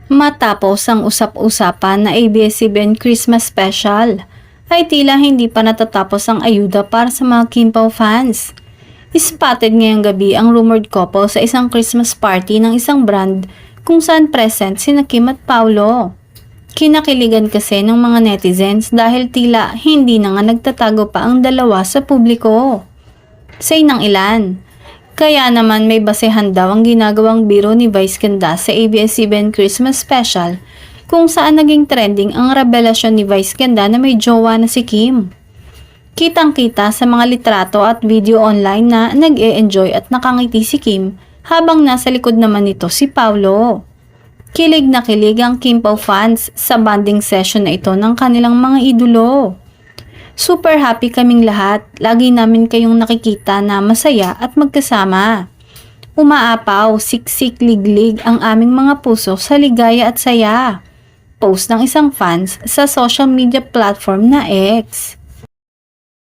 Matapos ang usap-usapan na ABS-CBN Christmas Special, ay tila hindi pa natatapos ang ayuda para sa mga Kim Pao fans. Spotted ngayong gabi ang rumored couple sa isang Christmas party ng isang brand kung saan present sina Kim at Paolo. Kinakiligan kasi ng mga netizens dahil tila hindi na nga nagtatago pa ang dalawa sa publiko. Say ng ilan, kaya naman may basehan daw ang ginagawang biro ni Vice Ganda sa ABS-CBN Christmas Special kung saan naging trending ang revelasyon ni Vice Ganda na may jowa na si Kim. Kitang-kita sa mga litrato at video online na nag-e-enjoy at nakangiti si Kim habang nasa likod naman nito si Paolo. Kilig na kilig ang Kim Pao fans sa bonding session na ito ng kanilang mga idolo. Super happy kaming lahat, lagi namin kayong nakikita na masaya at magkasama. Umaapaw, siksik, liglig ang aming mga puso sa ligaya at saya. Post ng isang fans sa social media platform na X.